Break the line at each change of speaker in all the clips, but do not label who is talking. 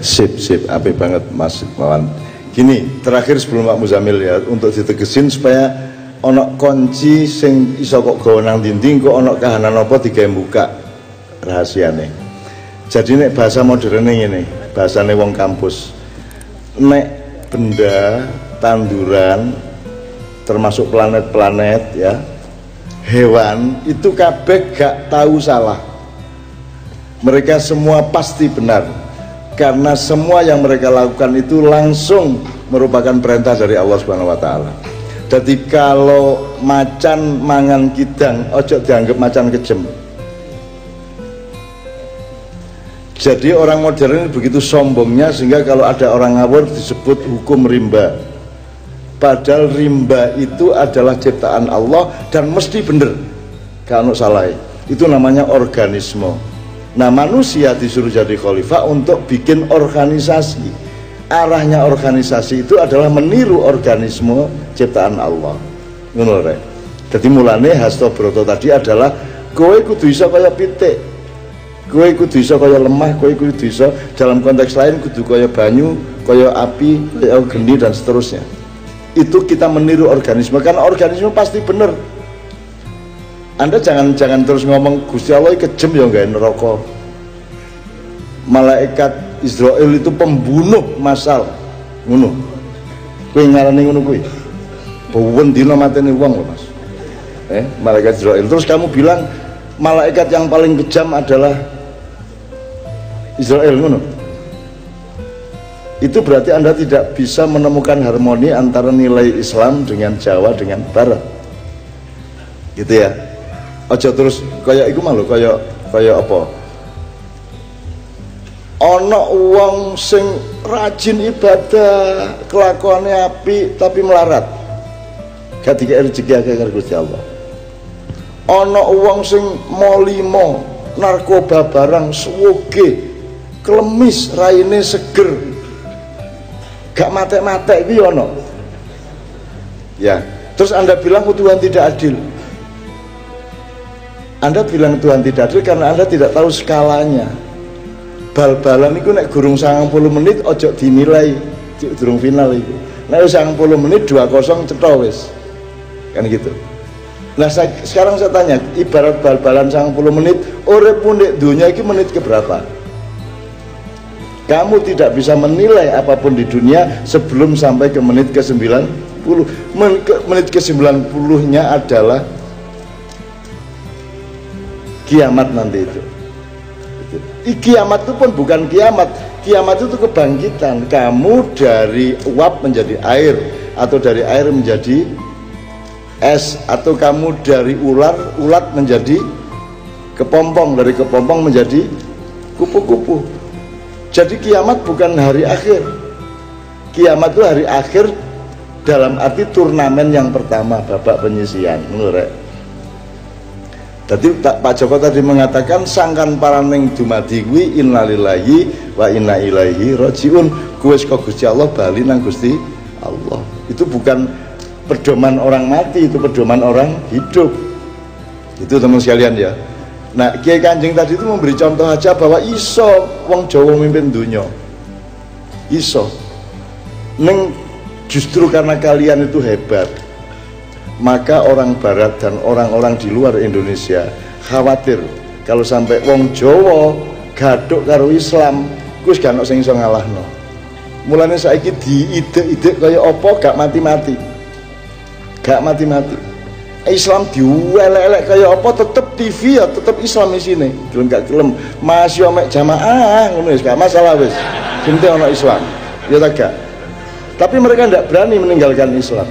Sip, apik banget Mas Mawan. Gini, terakhir sebelum Pak Muzamil ya, untuk ditegesin supaya ono kunci sing iso kok gawe nang dinding, kok ono kahanan apa digawe buka rahasiane. Jadi nek bahasa modern ngene, bahasane wong kampus. Nek benda, tanduran, termasuk planet-planet ya, hewan itu kabeh gak tahu salah. Mereka semua pasti benar, karena semua yang mereka lakukan itu langsung merupakan perintah dari Allah Subhanahu wa taala. Jadi kalau macan mangan kidang, ojo dianggap macan kejem. Jadi orang modern ini begitu sombongnya sehingga kalau ada orang ngawur disebut hukum rimba. Padahal rimba itu adalah ciptaan Allah dan mesti bener, kalau salah. Itu namanya organisme. Nah, manusia disuruh jadi khalifah untuk bikin organisasi. Arahnya organisasi itu adalah meniru organisme ciptaan Allah. Ngono rek. Jadi mulane Hasto Broto tadi adalah kowe kudu iso kaya pitik. Kowe kudu iso kaya lemah, kowe kudu iso dalam konteks lain kudu kaya banyu, kaya api, kaya geni dan seterusnya. Itu kita meniru organisme, karena organisme pasti bener. Anda jangan terus ngomong Gusti Allah kejem ya gawe neraka. Malaikat Israel itu pembunuh massal, ngono. Kowe ngarani ngono kuwi. Bawen dina mateni wong lho, Mas. Malaikat Israel. Terus kamu bilang malaikat yang paling kejam adalah Israel, ngono. Itu berarti Anda tidak bisa menemukan harmoni antara nilai Islam dengan Jawa dengan Barat. Gitu ya. Aja terus kaya iku malu, kaya apa? Ana wong sing rajin ibadah, kelakuannya apik tapi melarat. Gak dikek rezeki akeh karo Gusti Allah. Ana wong sing molimo, narkoba barang suwoge, klemis, raine seger. Gak matek-matek iki ana. Ya, terus Anda bilang Tuhan tidak adil. Anda bilang Tuhan tidak adil karena Anda tidak tahu skalanya. Bal-balan itu nek gurung 90 menit ojo dinilai durung final itu. Nek 90 menit 2-0 cetha wis. Kan gitu. Nah sekarang saya tanya, ibarat bal-balan 90 menit, uripmu nek dunia iki menit keberapa? Kamu tidak bisa menilai apapun di dunia sebelum sampai ke menit ke-90. Menit ke-90-nya adalah kiamat nanti itu. Kiamat itu pun bukan kiamat. Kiamat itu kebangkitan. Kamu dari uap menjadi air, atau dari air menjadi es, atau kamu dari ulat menjadi kepompong, dari kepompong menjadi kupu-kupu. Jadi kiamat bukan hari akhir. Kiamat itu hari akhir dalam arti turnamen yang pertama, babak penyisian. Menurut Jadi Pak Joko tadi mengatakan sangkan paraning dumadi kuwi innalillahi wa inna ilaihi rajiun. Kuwi kok Gusti Allah bali nang Gusti Allah. Itu bukan pedoman orang mati, itu pedoman orang hidup. Itu teman sekalian ya. Nah, Kiai Kanjeng tadi itu memberi contoh aja bahwa iso wong Jawa mimpin dunia. Iso. Neng justru karena kalian itu hebat, maka orang Barat dan orang-orang di luar Indonesia khawatir kalau sampai wong Jawa gaduk karo Islam, Gus gak ono sing iso ngalahno. Mulane saiki diide-ide kaya apa gak mati-mati. Gak mati-mati. Islam diuelek-elek kaya apa tetep TV ya tetep Islam isine. Gelem gak gelem masih mek jamaah ngono wis gak masalah wis. Penting ono Islam. Ya tak gak. Tapi mereka tidak berani meninggalkan Islam.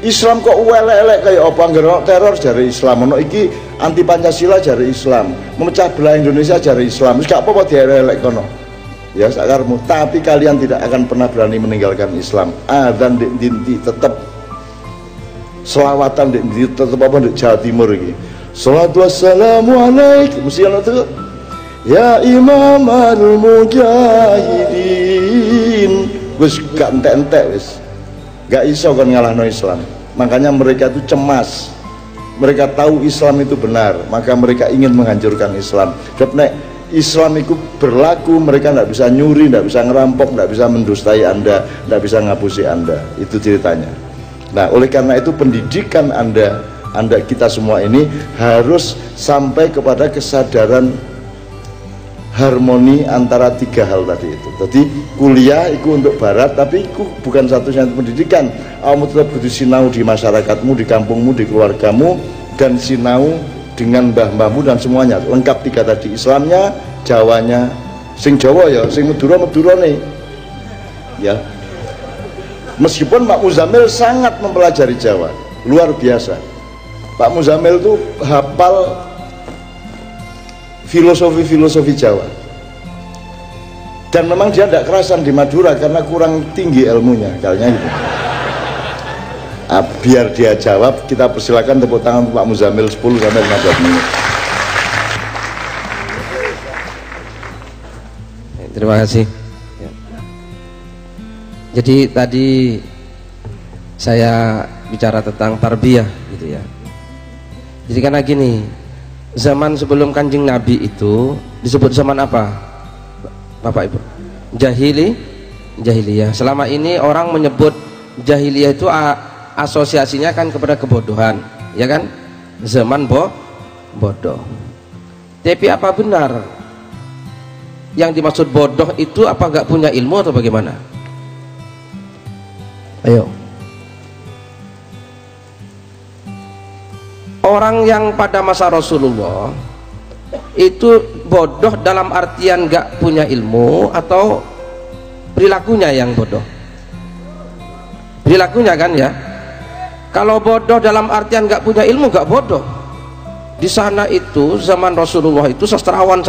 Islam kok elek-elek kayak apa, nggak teror jari Islam, ono iki anti Pancasila jari Islam, memecah belah Indonesia jari Islam, gak apa-apa elek kono. Ya sakarmu, tapi kalian tidak akan pernah berani meninggalkan Islam. Adzan di dinti tetap, selawatan di dinti tetap apa di Jawa Timur ini. Salatu wassalamu alaikum, mesti ono tuh. Ya Imam al-Mujahidin, wis gak entek-entek wis. Gak iso kan ngalahno Islam. Makanya mereka itu cemas. Mereka tahu Islam itu benar, maka mereka ingin menghancurkan Islam. Sebab nek Islam itu berlaku, mereka tidak bisa nyuri, tidak bisa ngerampok, tidak bisa mendustai Anda, tidak bisa ngapusi Anda. Itu ceritanya. Nah, oleh karena itu pendidikan Anda kita semua ini harus sampai kepada kesadaran harmoni antara tiga hal tadi itu. Jadi kuliah itu untuk barat, tapi itu bukan satu-satunya pendidikan. Kamu tetap butuh sinau di masyarakatmu, di kampungmu, di keluargamu, dan sinau dengan mbah-mbahmu dan semuanya. Lengkap tiga tadi, Islamnya, Jawanya, sing Jawa ya, sing Madura nih. Ya. Meskipun Pak Muzamil sangat mempelajari Jawa, luar biasa. Pak Muzamil itu hafal filosofi Jawa. Dan memang dia tidak kerasan di Madura karena kurang tinggi ilmunya, kayaknya gitu. Biar dia jawab, kita persilakan tepuk tangan Pak Muzamil 10 sampai 15 menit.
Terima kasih. Jadi tadi saya bicara tentang tarbiyah gitu ya. Jadi karena gini, zaman sebelum Kanjeng Nabi itu disebut zaman apa, Bapak Ibu? Jahiliyah. Selama ini orang menyebut jahiliyah itu asosiasinya kan kepada kebodohan, ya kan? Zaman bodoh. Tapi apa benar yang dimaksud bodoh itu apa nggak punya ilmu atau bagaimana? Ayo. Orang yang pada masa Rasulullah itu bodoh dalam artian nggak punya ilmu atau perilakunya yang bodoh? Perilakunya kan ya. Kalau bodoh dalam artian nggak punya ilmu, nggak bodoh. Di sana itu zaman Rasulullah itu sastrawan.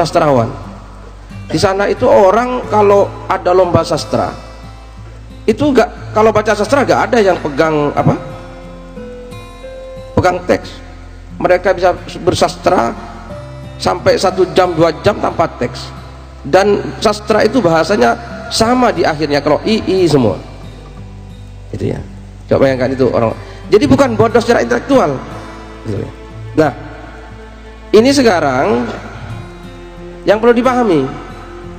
Di sana itu orang kalau ada lomba sastra itu nggak, kalau baca sastra nggak ada yang pegang apa? Pegang teks. Mereka bisa bersastra sampai 1 jam 2 jam tanpa teks. Dan sastra itu bahasanya sama di akhirnya, kalau i semua. Itu ya. Coba bayangkan itu orang. Jadi bukan bodoh secara intelektual. Nah, ini sekarang yang perlu dipahami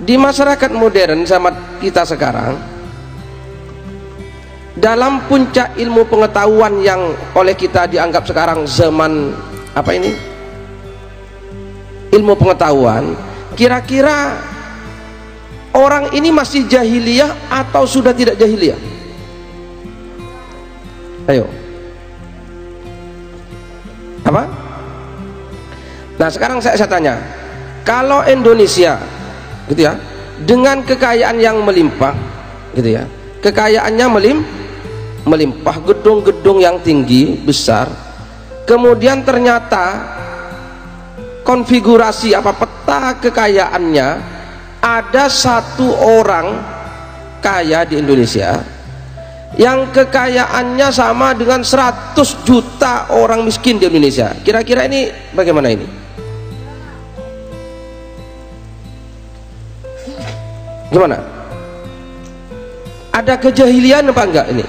di masyarakat modern sama kita sekarang, dalam puncak ilmu pengetahuan yang oleh kita dianggap sekarang zaman apa ini? Ilmu pengetahuan, kira-kira orang ini masih jahiliyah atau sudah tidak jahiliyah? Ayo. Apa? Nah, sekarang saya tanya, kalau Indonesia gitu ya, dengan kekayaan yang melimpah gitu ya, kekayaannya melimpah, gedung-gedung yang tinggi besar, kemudian ternyata konfigurasi apa peta kekayaannya ada satu orang kaya di Indonesia yang kekayaannya sama dengan 100 juta orang miskin di Indonesia. Kira-kira ini bagaimana ini? Gimana? Ada kejahilian apa enggak ini?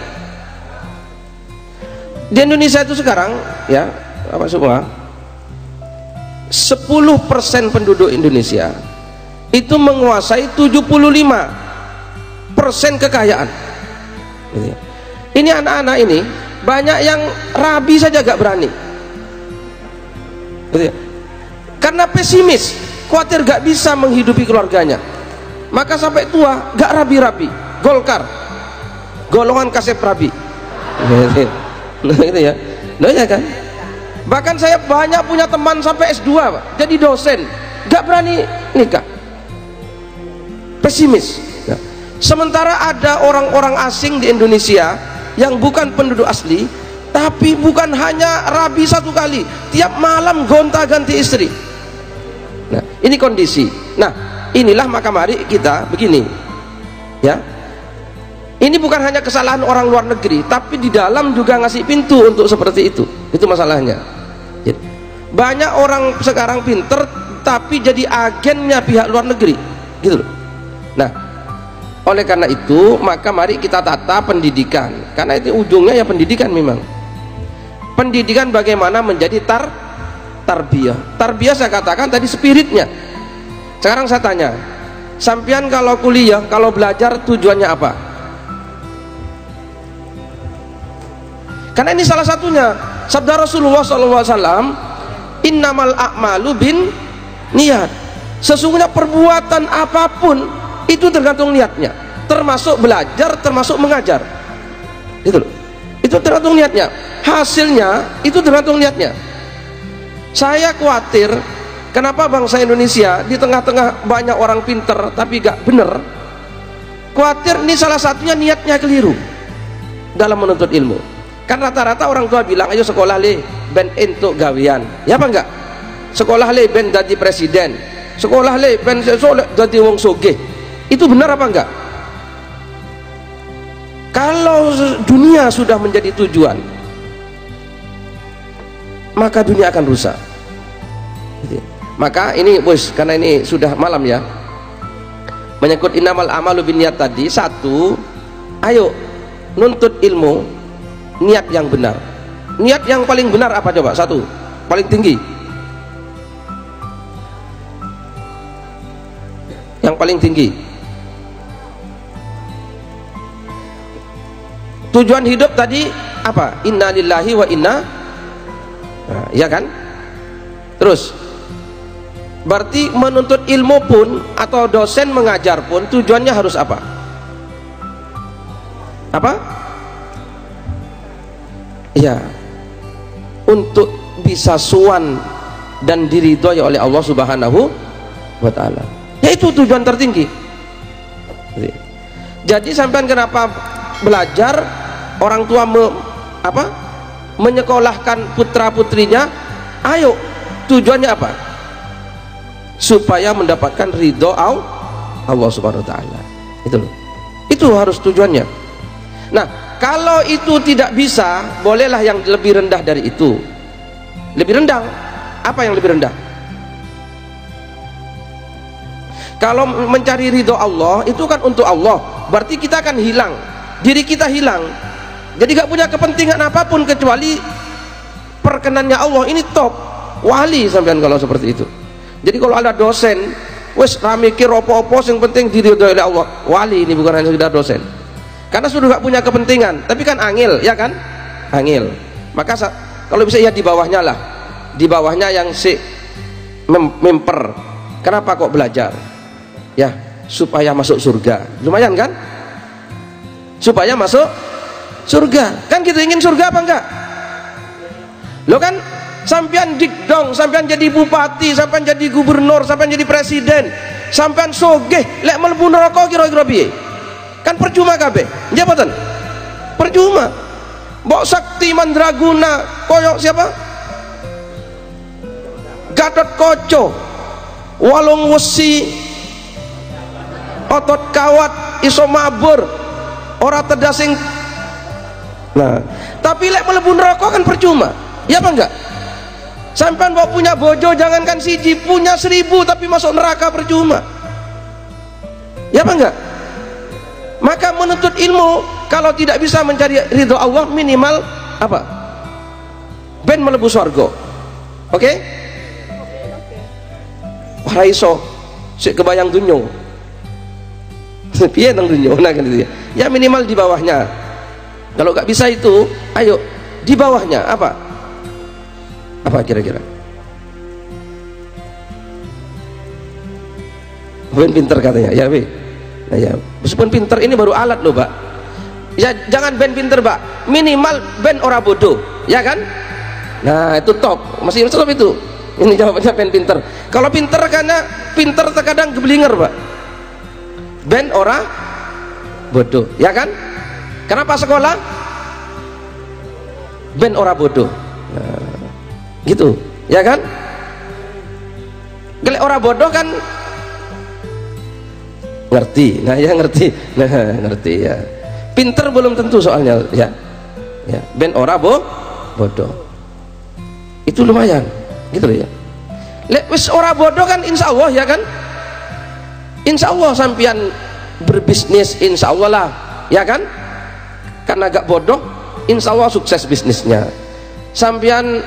Di Indonesia itu sekarang ya, apa semua? 10% penduduk Indonesia itu menguasai 75% kekayaan. Ini anak-anak ini banyak yang rabi saja gak berani. Karena pesimis, khawatir gak bisa menghidupi keluarganya. Maka sampai tua gak rabi-rabi. Golkar, golongan kasep rabi. Nah itu ya, nah ya kan. Bahkan saya banyak punya teman sampai S2 Pak, jadi dosen, gak berani nikah, pesimis. Nah, sementara ada orang-orang asing di Indonesia yang bukan penduduk asli, tapi bukan hanya rabi 1 kali, tiap malam gonta-ganti istri. Nah ini kondisi. Nah inilah maka mari kita begini ya. Ini bukan hanya kesalahan orang luar negeri, tapi di dalam juga ngasih pintu untuk seperti itu. Itu masalahnya. Jadi, banyak orang sekarang pinter, tapi jadi agennya pihak luar negeri, gitu loh. Nah, oleh karena itu, maka mari kita tata pendidikan. Karena itu ujungnya ya pendidikan memang. Pendidikan bagaimana menjadi tarbiyah. Tarbiyah saya katakan tadi spiritnya. Sekarang saya tanya, sampean kalau kuliah, kalau belajar tujuannya apa? Karena ini salah satunya. Sabda Rasulullah SAW, innamal a'malu bin niat. Sesungguhnya perbuatan apapun itu tergantung niatnya, termasuk belajar, termasuk mengajar. Itu loh. Itu tergantung niatnya. Hasilnya itu tergantung niatnya. Saya khawatir kenapa bangsa Indonesia di tengah-tengah banyak orang pinter tapi gak bener. Khawatir ini salah satunya niatnya keliru dalam menuntut ilmu. Kan rata-rata orang tua bilang, ayo sekolah le ben entuk gawean, ya apa enggak? Sekolah le ben jadi presiden, sekolah le ben jadi wong sogeh. Itu benar apa enggak? Kalau dunia sudah menjadi tujuan, maka dunia akan rusak. Maka ini bos, karena ini sudah malam ya, menyangkut innamal amalu binniyat tadi. Satu, ayo nuntut ilmu niat yang benar. Niat yang paling benar apa coba? Satu, paling tinggi, yang paling tinggi. Tujuan hidup tadi apa? Inna lillahi wa inna, nah, ya kan? Terus berarti menuntut ilmu pun atau dosen mengajar pun tujuannya harus apa? Apa? Ya, untuk bisa suan dan diridhoi oleh Allah Subhanahu wa ta'ala. Yaitu tujuan tertinggi. Jadi sampean kenapa belajar, orang tua menyekolahkan putra putrinya, ayo tujuannya apa? Supaya mendapatkan ridho Allah Subhanahu wa ta'ala. Itu loh. Itu harus tujuannya. Nah, kalau itu tidak bisa, bolehlah yang lebih rendah dari itu. Lebih rendah, apa yang lebih rendah? Kalau mencari ridho Allah, itu kan untuk Allah, berarti kita akan hilang, diri kita hilang, jadi gak punya kepentingan apapun kecuali perkenannya Allah. Ini top wali sampean kalau seperti itu. Jadi kalau ada dosen wes ramikir opo-opo, yang penting diridhoi oleh Allah, wali ini bukan hanya sekedar dosen. Karena sudah gak punya kepentingan, tapi kan angil, ya kan? Angil. Maka kalau bisa ya di bawahnya lah, di bawahnya yang si memper. Kenapa kok belajar? Ya, supaya masuk surga. Lumayan kan? Supaya masuk surga. Kan kita ingin surga apa enggak? Lo kan sampean dikdong, sampean jadi bupati, sampean jadi gubernur, sampean jadi presiden, sampean sogeh, lek mlebu neraka kira-kira piye? Kan percuma kabeh, jabatan percuma. Mbok Sakti Mandraguna koyok siapa? Gatot Koco, Walung Wesi, otot kawat, iso mabur, ora tedasing. Nah, tapi lek mlebu neraka kan percuma, ya apa enggak? Sampean mbok punya bojo, jangankan siji, punya 1000 tapi masuk neraka percuma, ya apa enggak? Maka menuntut ilmu kalau tidak bisa mencari ridho Allah, minimal apa? Ben mlebu surga. Oke? Ora iso sik kebayang dunyo. Piye nang dunyo nah kan itu ya. Ya minimal di bawahnya. Kalau nggak bisa itu, ayo di bawahnya apa? Apa kira-kira? Ben pinter katanya, ya Bi. Nah, ya, meskipun pinter ini baru alat loh, Pak. Ya jangan ben pinter, Pak. Minimal ben ora bodoh, ya kan? Nah, itu top. Masih top itu. Ini jawabannya ben pinter. Kalau pinter karena pinter terkadang geblinger, Pak. Ben ora bodoh, ya kan? Kenapa sekolah? Ben ora bodoh. Nah, gitu, ya kan? Gelek ora bodoh kan ngerti, nah ya ngerti, nah ngerti ya. Pinter belum tentu soalnya, ya, ya. Ben ora bodoh, itu lumayan, gitu loh ya. Lek wis ora bodoh kan, insya Allah ya kan, insya Allah sampian berbisnis, insya Allah lah, ya kan? Karena agak bodoh, insya Allah sukses bisnisnya. Sampian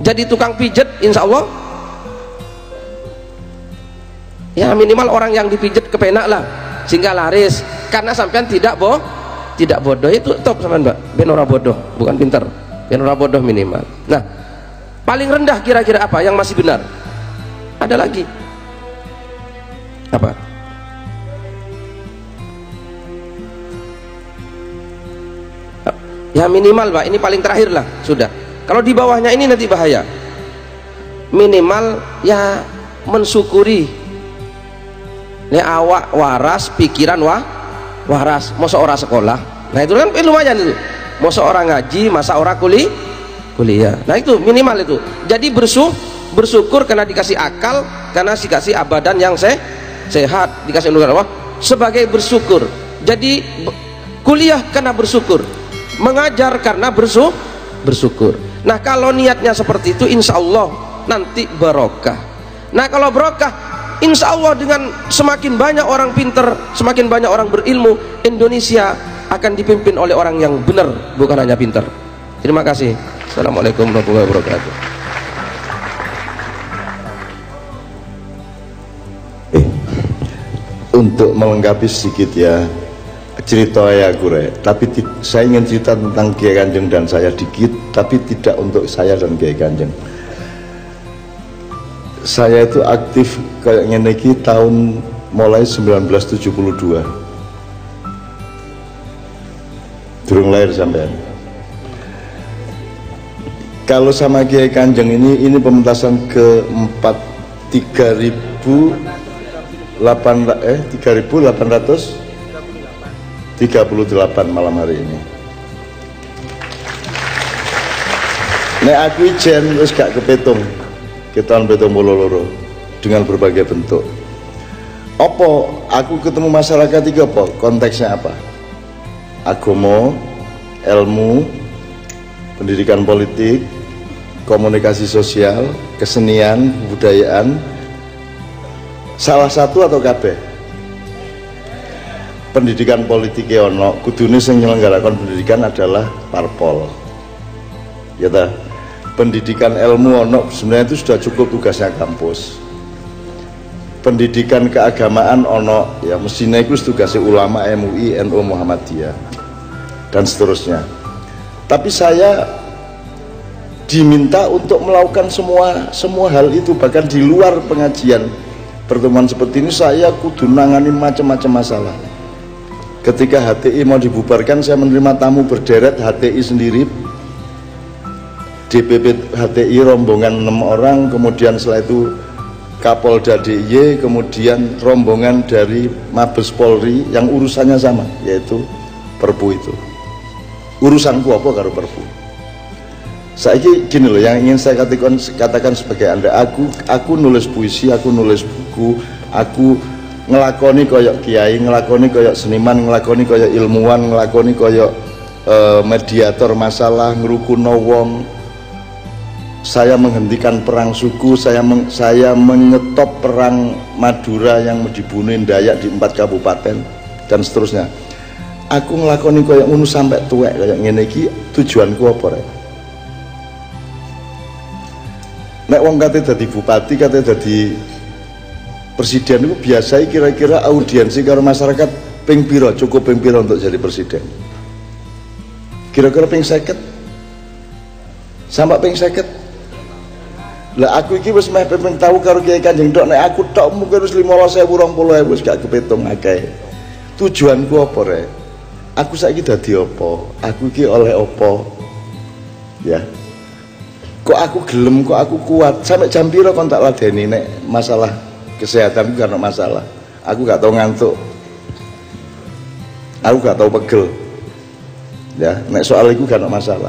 jadi tukang pijet, insya Allah Ya minimal orang yang dipijet kepenak lah sehingga laris, karena sampean tidak bodoh. Itu top sampean Mbak, ben ora bodoh, bukan pinter, ben ora bodoh minimal. Nah, paling rendah kira-kira apa yang masih benar? Ada lagi apa? Ya minimal Pak, ini paling terakhir lah sudah. Kalau di bawahnya ini nanti bahaya. Minimal ya mensyukuri. Ini awak waras, pikiran waras. Masa orang sekolah, nah itu kan lumayan itu. Masa orang ngaji, masa orang kuliah. Nah itu minimal itu. Jadi bersyukur karena dikasih akal, karena dikasih abadan yang sehat, dikasih nular Allah sebagai bersyukur. Jadi kuliah karena bersyukur, mengajar karena bersyukur. Nah kalau niatnya seperti itu, insya Allah nanti barokah. Nah kalau barokah, insya Allah dengan semakin banyak orang pinter, semakin banyak orang berilmu, Indonesia akan dipimpin oleh orang yang benar, bukan hanya pinter. Terima kasih. Assalamualaikum warahmatullahi wabarakatuh.
Untuk melengkapi sedikit ya cerita ya Kure, tapi saya ingin cerita tentang Kiai Kanjeng dan saya dikit, tapi tidak untuk saya dan Kiai Kanjeng. Saya itu aktif kayak ngene iki tahun mulai 1972. Durung lahir sampean. Kalau sama Kiai Kanjeng ini pementasan keempat 3.838 malam hari ini. Nek aku ijen wis gak kepetung tahun 72 dengan berbagai bentuk. Apa aku ketemu masyarakat iki apa? Konteksnya apa? Agama, ilmu, pendidikan politik, komunikasi sosial, kesenian, budayaan, salah satu atau kabeh? Pendidikan politik ono, kudune sing nyelenggarakan pendidikan adalah parpol. Ya ta? Pendidikan ilmu ono, sebenarnya itu sudah cukup tugasnya kampus. Pendidikan keagamaan ono, ya mestinya itu tugasnya ulama MUI, NU, Muhammadiyah dan seterusnya. Tapi saya diminta untuk melakukan semua hal itu, bahkan di luar pengajian pertemuan seperti ini saya kudu nangani macam-macam masalah. Ketika HTI mau dibubarkan, saya menerima tamu berderet HTI sendiri, DPP HTI rombongan 6 orang, kemudian setelah itu Kapolda DIY, kemudian rombongan dari Mabes Polri yang urusannya sama, yaitu Perpu itu. Urusanku apa karo Perpu? Saiki gini loh, yang ingin saya katakan sebagai Anda, aku nulis puisi, aku nulis buku, aku ngelakoni koyok kiai, ngelakoni koyok seniman, ngelakoni koyok ilmuwan, ngelakoni koyok mediator masalah, ngerukuno wong. Saya menghentikan perang suku, saya menyetop perang Madura yang dibunuh Dayak di 4 kabupaten dan seterusnya. Aku ngelakoni koyok ngono sampai tuwek koyok ngene iki, tujuanku apa rek? Nek wong kate dadi bupati, kate dadi presiden itu biasanya kira-kira audiensi karo masyarakat ping piro, cukup ping piro untuk jadi presiden? Kira-kira ping 50 sampai ping 50. Lah aku iki wis meh ping tahu karo Kiai Kanjeng tok, nek aku tok mungkin wis 15.000 20.000 wis gak kepitung akeh. Tujuanku apa rek? Aku saiki dadi apa? Aku iki oleh apa? Ya. Kok aku gelem, kok aku kuat? Sampai jam piro kon tak ladeni nek masalah kesehatan karena masalah. Aku gak tahu ngantuk. Aku gak tahu pegel. Ya, nek soal itu gak ada masalah.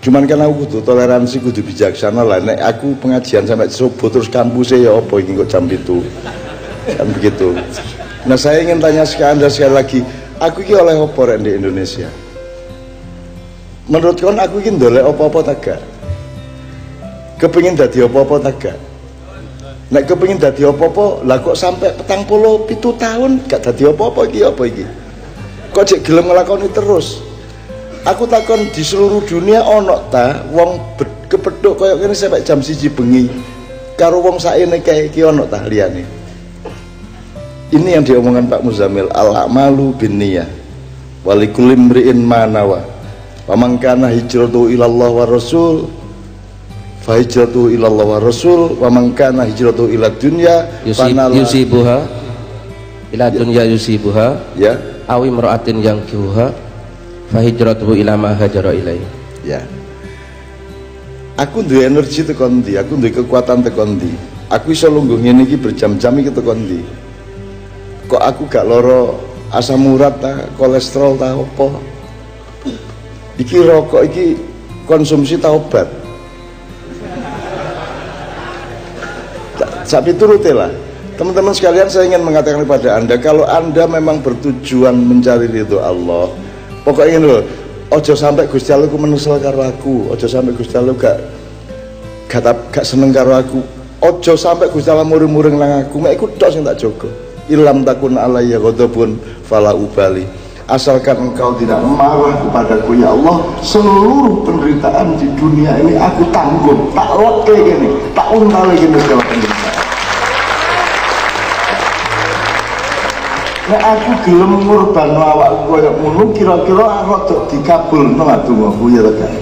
Cuman kan aku kudu toleransi, kudu bijaksana lah. Nek aku pengajian sampai subuh terus kampusnya ya apa ini kok jam itu. Kan begitu. Nah, saya ingin tanya Anda sekali lagi, aku ini oleh apa rek di Indonesia? Menurut kon aku ini ndolek apa-apa tak gak? Kepengin dadi apa-apa tak gak? Nek kepengin dadi apa-apa, lah kok sampai 47 tahun gak dadi apa-apa iki apa iki? Kok cek gelem nglakoni terus? Aku takon di seluruh dunia ono ta wong kepethuk koyo ngene sampai jam 1 bengi karo wong sakjane kae iki ono ta liyane? Ini yang diomongkan Pak Muzamil, al-a'malu binniyah walikulli imri'in ma nawa wa man kana hijratuhu ilallah wa rasul fa hijratuhu ilallah wa rasul wa man kana hijratuhu ila dunya
yusibuha ila dunya yusibuha
ya
awi imra'atin yankihuha fa hijratuhu ila ma hajara ilaihi.
Ya, aku duwe energi tekan ndi, aku duwe kekuatan tekan ndi, aku iso lungguh ngene iki berjam-jam iki tekan ndi. Kok aku gak loro asam urat ta, kolesterol ta apa? Iki rokok iki konsumsi ta obat. Sapi turute lah. Teman-teman sekalian, saya ingin mengatakan kepada Anda, kalau Anda memang bertujuan mencari ridho Allah, pokoknya ini loh, ojo sampai Gusti Allah ku menesel karo aku, ojo sampai Gusti Allah gak seneng karo aku, ojo sampai Gusti Allah muring-muring nang aku, mek iku tok sing tak jaga. Ilam takun alayya ghadabun fala ubali. Asalkan engkau tidak marah kepadaku ya Allah, seluruh penderitaan di dunia ini aku tanggung, tak loke gini, tak untale gini segala penderitaan. Nek aku gelem ngurban awakku koyo ngono, kira-kira rada dikabulno dongaku ya ta kan.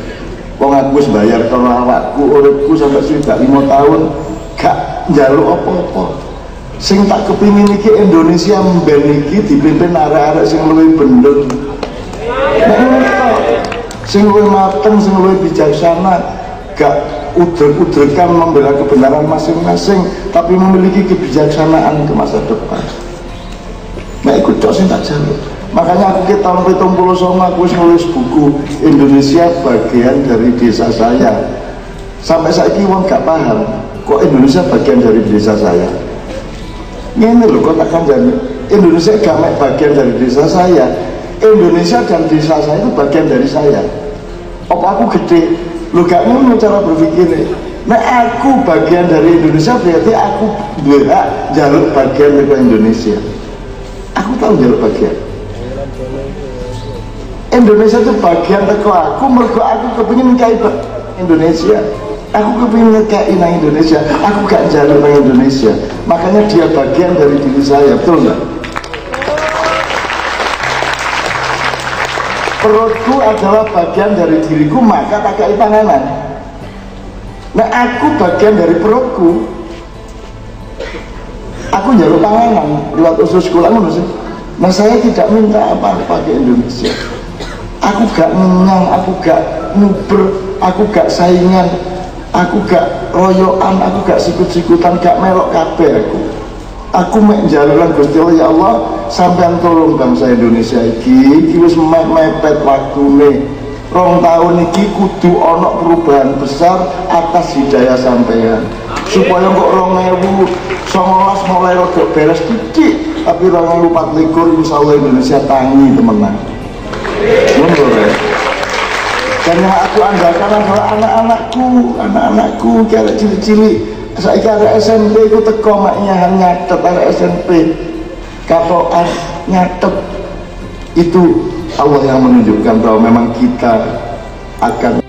Wong aku wis bayar karo awakku uripku sampai 5 tahun gak njaluk apa-apa. Sing tak kepingin iki Indonesia mben iki dipimpin arek-arek sing luwih bendun. Sing luwih mateng, sing luwih bijaksana, gak udrek-udrekan membela kebenaran masing-masing, tapi memiliki kebijaksanaan ke masa depan. Nah ikut tok sing tak jaluk. Makanya aku ke tahun 79 aku nulis buku Indonesia bagian dari desa saya. Sampai saiki wong gak paham kok Indonesia bagian dari desa saya. Ini loh kok takkan jadi Indonesia gak bagian dari desa saya. Indonesia dan desa saya itu bagian dari saya. Apa aku gede? Lu gak ngono cara berpikirnya. Nah aku bagian dari Indonesia berarti aku berhak jaluk bagian dari Indonesia. Aku tahu jaluk bagian. Indonesia itu bagian teko aku, mergo aku kepingin kaya Indonesia. Aku kepingin ngekain nang Indonesia, aku gak jalur nang Indonesia. Makanya dia bagian dari diri saya, betul nggak? Perutku adalah bagian dari diriku, maka tak kaya panganan. Nah aku bagian dari perutku. Aku jalur panganan lewat usus sekolah ngono sih. Nah saya tidak minta apa-apa ke Indonesia. Aku gak ngenyang, aku gak nguber, aku gak saingan, aku gak royokan, aku gak sikut-sikutan, gak melok kabeh aku. Aku mek njalukan Gusti Allah, ya Allah, sampean tolong bangsa Indonesia iki wis mepet waktune. 2 tahun iki kudu ana perubahan besar atas hidayah sampean. Supaya kok 2019 mulai rada beres titik, tapi 2024 insyaallah Indonesia tangi temenan. Dan yang aku andalkan adalah anak-anakku kira cilik-cilik. Saiki arek SMP ku teko maknya nyatet arek SMP katokan nyatet. Itu Allah yang menunjukkan bahwa memang kita akan